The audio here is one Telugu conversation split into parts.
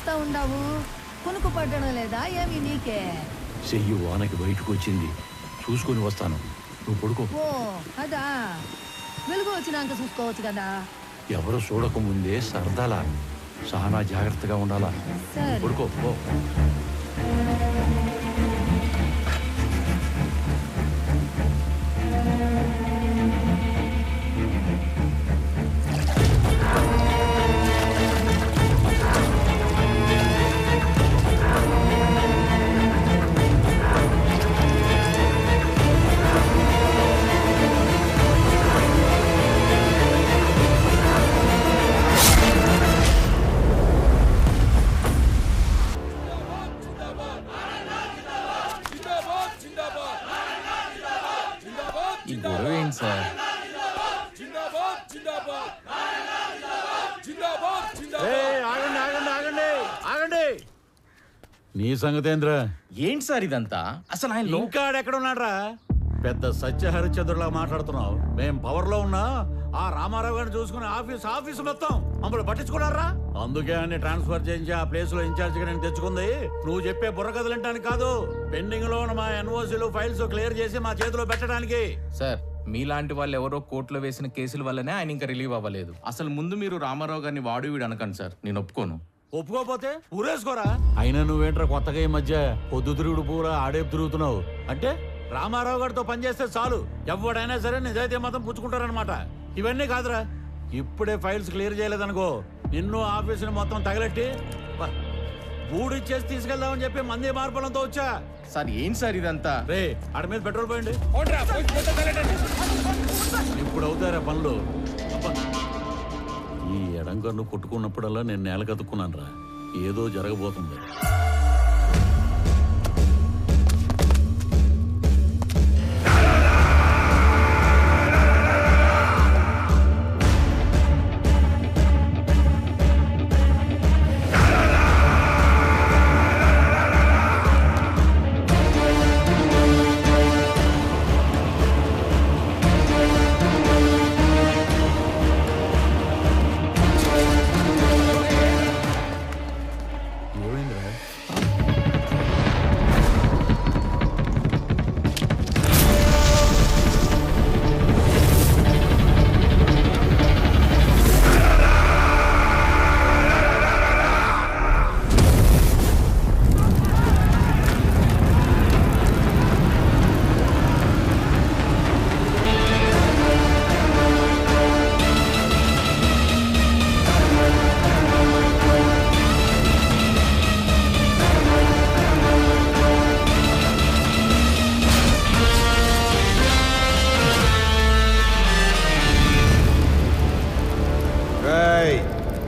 చూస్తా ఉండావు? కునుకు పట్టడం లేదా ఏమి నీకే? చెయ్యి వానకి బయటకు వచ్చింది, చూసుకొని వస్తాను. నువ్వు పడుకో. ఓ అదా, వెలుగు వచ్చినాక చూసుకోవచ్చు కదా. ఎవరు చూడకముందే సరదాలా, చాలా జాగ్రత్తగా ఉండాలా. పడుకో. ఈ గొడవ ఏంటి సార్? ఆగండి. నీ సంగతేంద్ర? ఏంటి సార్ ఇదంతా? అసలు ఆయన ఇంకా ఎక్కడ ఉన్నాడ్రా? పెద్ద సత్య హరిశ్చంద్రులా మాట్లాడుతున్నావు. మేం పవర్ లో ఉన్నా ఆ రామారావు గారిని చూసుకుని ఆఫీసు మొత్తం మమ్మల్ని పట్టించుకున్నారా? అందుకే అన్ని ట్రాన్స్ఫర్ చేయించి ఆ ప్లేస్ లో ఇన్ఛార్జ్ గా నేను తెచ్చుకుంది. నువ్వు చెప్పే బుర్రకథలంటానికి కాదు, పెండింగ్ లో ఉన్న మా ఎన్ఓసీలు ఫైల్స్ క్లియర్ చేసి మా చేతిలో పెట్టడానికి. సార్, మీలాంటి వాళ్ళు ఎవరో కోర్టులో వేసిన కేసుల వల్లనే ఆయన ఇంకా రిలీవ్ అవ్వలేదు. అసలు ముందు మీరు రామారావు గారిని వాడు వీడు అనకండి సార్, నేను ఒప్పుకోను. ఒప్పుకోపోతే ఊరేసుకోరా. అయినా నువ్వేంట్రా కొత్తగా ఈ మధ్య పొద్దు తిరుగుడు పూరా ఆడేపు తిరుగుతున్నావు? అంటే రామారావు గారితో పనిచేస్తే చాలు, ఎవడైనా సరే నిజాయితీ మాత్రం పుచ్చుకుంటారనమాట. ఇవన్నీ కాదురా, ఇప్పుడే ఫైల్స్ క్లియర్ చేయలేదనుకో, నిన్ను ఆఫీసుని మొత్తం తగలెట్టి బూడిచ్చేసి తీసుకెళ్దామని చెప్పి మంది మార్పులంతో వచ్చా. సార్ ఏంటి సార్ ఇదంతా? రే ఆడ మీద పెట్రోల్ పోయండి. ఇప్పుడు అవుతారా పనులు? ఈ ఎడంకన్ను కొట్టుకున్నప్పుడల్లా నేను నేల కతుక్కున్నాను రా, ఏదో జరగబోతుంది.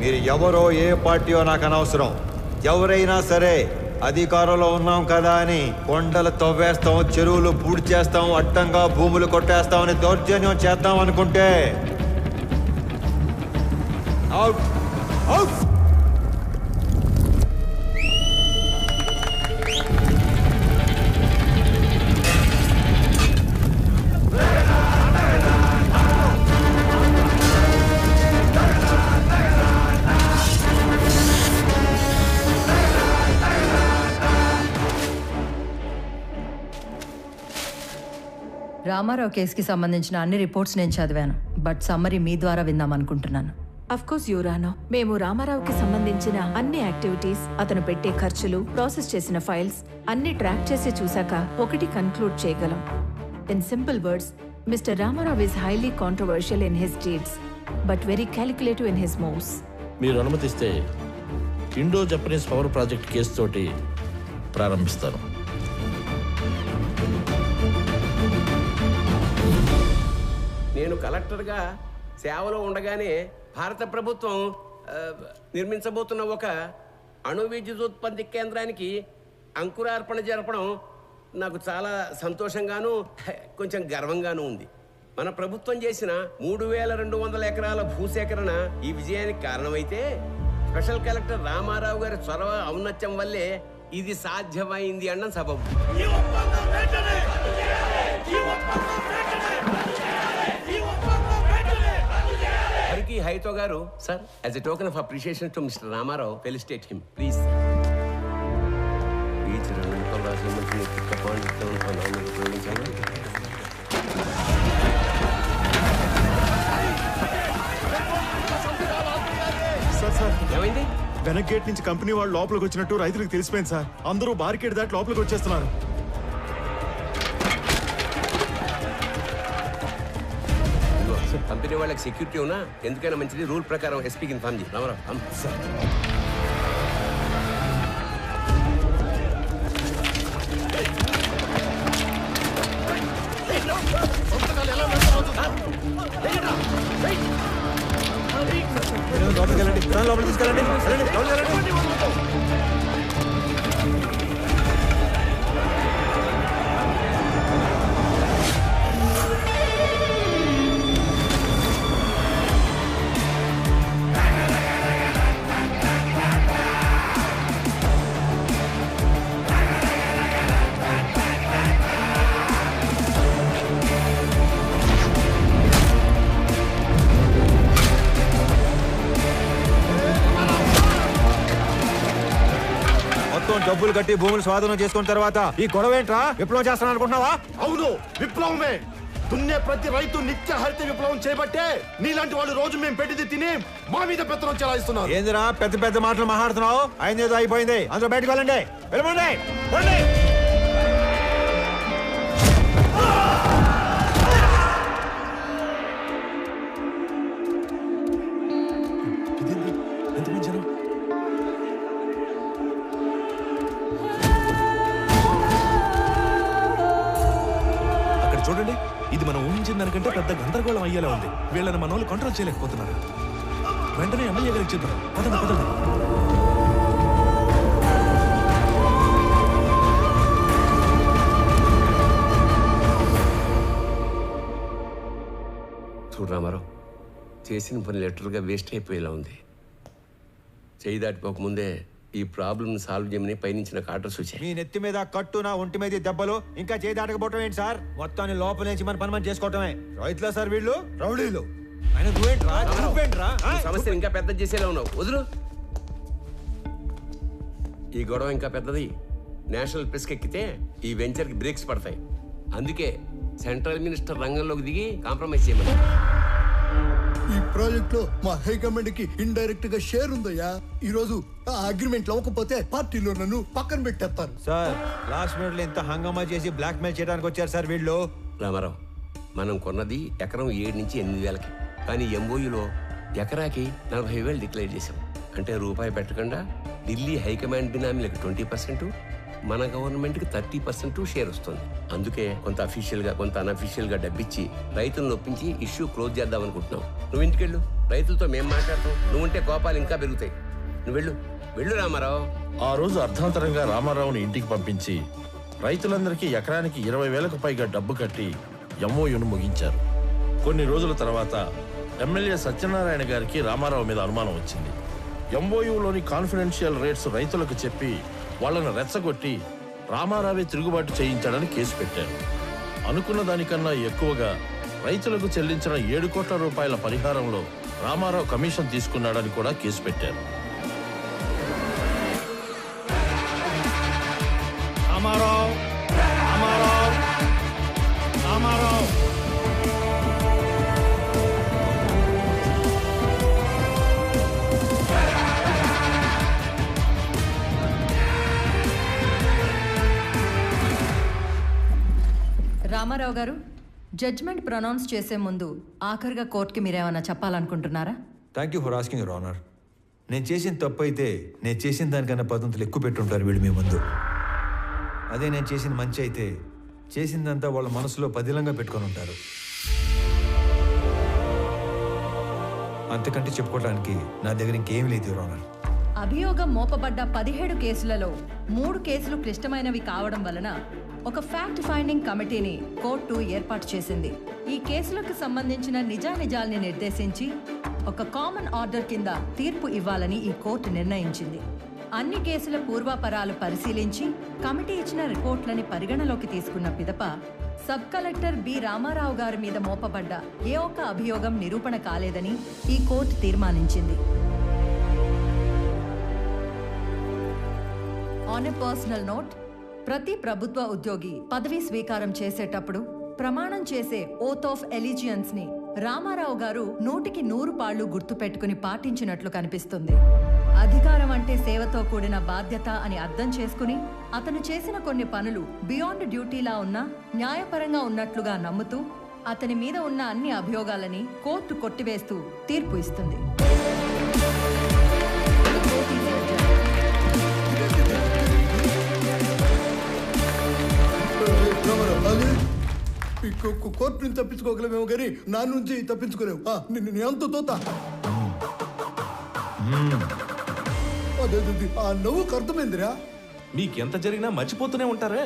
మీరు ఎవరో ఏ పార్టీయో నాకు అనవసరం. ఎవరైనా సరే అధికారంలో ఉన్నాం కదా అని కొండలు తవ్వేస్తాం, చెరువులు పూడి చేస్తాం, అడ్డంగా భూములు కొట్టేస్తామని దౌర్జన్యం చేద్దాం అనుకుంటే అవుట్ అవుట్. రామారావు కేసుకి సంబంధించిన అన్ని రిపోర్ట్స్ నేను చదివాను, బట్ సమ్మరీ మీ ద్వారా విందామనుకుంటున్నాను. అఫ్కోర్స్ యువరానో, మేము రామారావుకి సంబంధించిన అన్ని యాక్టివిటీస్, అతను పెట్టే ఖర్చులు, ప్రాసెస్ చేసిన ఫైల్స్ అన్ని ట్రాక్ చేసి చూశాక ఒకటి కన్క్లూడ్ చేయగలం. In simple words, mister Ramarao is highly controversial in his deeds but very calculative in his moves. మీరు అనుమతిస్తే Indo Japanese power project case తోటి ప్రారంభిస్తాను. నేను కలెక్టర్గా సేవలో ఉండగానే భారత ప్రభుత్వం నిర్మించబోతున్న ఒక అణు విద్యుదుత్పత్తి కేంద్రానికి అంకురార్పణ జరపడం నాకు చాలా సంతోషంగాను కొంచెం గర్వంగాను ఉంది. మన ప్రభుత్వం చేసిన 3200 ఎకరాల భూసేకరణ ఈ విజయానికి కారణమైతే స్పెషల్ కలెక్టర్ రామారావు గారి చొరవ ఔన్నత్యం వల్లే ఇది సాధ్యమైంది అన్న సబబు. హైతో గారు sir as a token of appreciation to mister Ramarao felicitate him please. ఏమైంది? వెనక్ గేట్ నుంచి కంపెనీ వాళ్ళు లోపలికి వచ్చినట్టు రైతులకు తెలిసిపోయింది సార్. అందరూ బార్కెట్ దాటి లోపలికి వచ్చేస్తున్నారు. కంపెనీ వాళ్ళకి సెక్యూరిటీ ఉన్నా ఎందుకైనా మంచిది రూల్ ప్రకారం ఎస్పీకి ఇన్ఫార్మ్ చేయి. రామారావు సార్. లోపలికి వెళ్ళండి, లోపలికి తీసుకెళ్ళండి. డబ్బులు కట్టి భూములు స్వాధీనం చేసుకున్న తర్వాత ఈ గొడవ ఏంట్రా? విప్లవం చేస్తాను అనుకుంటున్నావా? అవును, విప్లవమే. దున్నే ప్రతి రైతు నిత్య హరిత విప్లవం చేపట్టే నీలాంటి వాళ్ళు రోజు మేము పెట్టింది తిని మా మీద పెత్తనం చెలాయిస్తున్నారు. ఏందిరా పెద్ద పెద్ద మాటలు మాట్లాడుతున్నావు? అయిందేదో అయిపోయింది, అందరూ బయటకు వెళ్ళండి. వెళ్ళండి. చూడండి, ఇది మనం ఊహించిన దానికంటే పెద్ద గందరగోళం అయ్యేలా ఉంది. వీళ్ళని మన వాళ్ళు కంట్రోల్ చేయలేకపోతున్నారు. వెంటనే ఎమ్మెల్యే గారికి చెప్తారు. పదండి పదండి. చూడు రామారావు, చేసిన పని లెటర్గా వేస్ట్ అయిపోయేలా ఉంది. చేయి దాటిపోకముందే ఈ ప్రాబ్లమ్ సాల్వ్ చేయమని పైనుంచి నాకు ఆర్డర్స్ వచ్చాయి. మీ నెత్తి మీద కట్టు, నా ఒంటి మీద దెబ్బలు, ఇంకా చేయి దాటకపోవటం ఏంటి సార్? మొత్తాన్ని లోపల నుంచి మన పని మనం చేసుకోవటమే. రైతులా సార్ వీళ్ళు? రౌడీలు. ఆయన నువ్వేంట్రా? సమస్య ఇంకా పెద్ద చేసేలా ఉన్నావు. వదులు. ఈ గొడవ ఇంకా పెద్దది. నేషనల్ ప్రెస్కి ఎక్కితే ఈ వెంచర్కి బ్రేక్స్ పడతాయి. అందుకే సెంట్రల్ మినిస్టర్ రంగంలోకి దిగి కాంప్రమైజ్ చేయమని. ఈ ప్రాజెక్ట్ లో మా హైకమాండ్ కి ఇండైరెక్ట్ గా షేర్ ఉందయ్యా. ఈ రోజు ఆ అగ్రిమెంట్ అవ్వకపోతే పార్టీలో నన్ను పక్కన పెట్టేస్తారు. సార్ లాస్ట్ మినిట్ లో ఇంత హంగామా చేసి బ్లాక్ మెయిల్ చేయడానికి వచ్చారు సార్ వీళ్ళు. రామారావు, మనం కొన్నది ఎకరం 7 నుంచి 8 వేలకి. కానీ ఎంఓయూలో ఎకరాకి 40,000 డిక్లేర్ చేశాం. అంటే రూపాయి పెట్టకుండా ఢిల్లీ హైకమాండ్ బినామీలకు 20%, మన గవర్నమెంట్కి 30% షేర్ వస్తుంది. అందుకే కొంత అఫీషియల్ గా కొంత అన్అఫీషియల్ గా డబ్బిచ్చి రైతులను ఒప్పించి ఇష్యూ క్లోజ్ చేద్దాం అనుకుంటున్నాం. నువ్వు ఇంటికెళ్ళు, రైతులతో మేము మాట్లాడతాం. నువ్వుంటే కోపాలు ఇంకా పెరుగుతాయి. నువ్వు వెళ్ళు రామారావు. ఆ రోజు అర్ధాంతరంగా రామారావుని ఇంటికి పంపించి రైతులందరికీ ఎకరానికి 20,000కు పైగా డబ్బు కట్టి ఎంఓయూను ముగించారు. కొన్ని రోజుల తర్వాత ఎమ్మెల్యే సత్యనారాయణ గారికి రామారావు మీద అనుమానం వచ్చింది. ఎంఓయూలోని కాన్ఫిడెన్షియల్ రేట్స్ రైతులకు చెప్పి వాళ్ళను రెచ్చగొట్టి రామారావే తిరుగుబాటు చేయించాడని కేసు పెట్టారు. అనుకున్న దానికన్నా ఎక్కువగా రైతులకు చెల్లించిన 7 కోట్ల రూపాయల పరిహారంలో రామారావు కమిషన్ తీసుకున్నాడని కూడా కేసు పెట్టారు. రామారావు గారు, జడ్జ్మెంట్ ప్రొనౌన్స్ చేసే ముందు ఆఖరిగా కోర్టుకి మీరేమన్నా చెప్పాలనుకుంటున్నారా? Thank you for asking your honour. నేను చేసిన తప్పు అయితే నేను చేసిన దానికన్నా 10 వంతులు ఎక్కువ పెట్టుంటారు వీళ్ళు మీ ముందు. అదే నేను చేసిన మంచి అయితే చేసిందంతా వాళ్ళ మనసులో పదిలంగా పెట్టుకొని ఉంటారు. అంతకంటే చెప్పుకోవడానికి నా దగ్గర ఇంకేమీ లేదు యువర్ ఆనర్. అభియోగం మోపబడ్డ 17 కేసులలో 3 కేసులు క్లిష్టమైనవి కావడం వలన ఒక ఫ్యాక్ట్ ఫైండింగ్ కమిటీని కోర్టు ఏర్పాటు చేసింది. ఈ కేసులకు సంబంధించిన నిజానిజాల్ని నిర్దేశించి ఒక కామన్ ఆర్డర్ కింద తీర్పు ఇవ్వాలని ఈ కోర్టు నిర్ణయించింది. అన్ని కేసుల పూర్వాపరాలు పరిశీలించి కమిటీ ఇచ్చిన రిపోర్ట్లని పరిగణలోకి తీసుకున్న పిదప సబ్ కలెక్టర్ బి రామారావు గారి మీద మోపబడ్డ ఏ ఒక్క అభియోగం నిరూపణ కాలేదని ఈ కోర్టు తీర్మానించింది. ఆన్ ఎ పర్సనల్ నోట్, ప్రతి ప్రభుత్వ ఉద్యోగి పదవీ స్వీకారం చేసేటప్పుడు ప్రమాణం చేసే ఓత్ ఆఫ్ ఎలిజియన్స్ ని రామారావు గారు 100కి 100 పాళ్లు గుర్తుపెట్టుకుని పాటించినట్లు కనిపిస్తుంది. అధికారం అంటే సేవతో కూడిన బాధ్యత అని అర్థం చేసుకుని అతను చేసిన కొన్ని పనులు బియాండ్ డ్యూటీలా ఉన్నా న్యాయపరంగా ఉన్నట్లుగా నమ్ముతూ అతని మీద ఉన్న అన్ని అభియోగాలని కోర్టు కొట్టివేస్తూ తీర్పు ఇస్తుంది. కోర్టు నుంచి తప్పించుకోగలమేమో కానీ నా నుంచి తప్పించుకోలేవు. నీ అంత తోత ఆ నవ్వుకు అర్థమైందిరా. మీకెంత జరిగినా మర్చిపోతూనే ఉంటారే.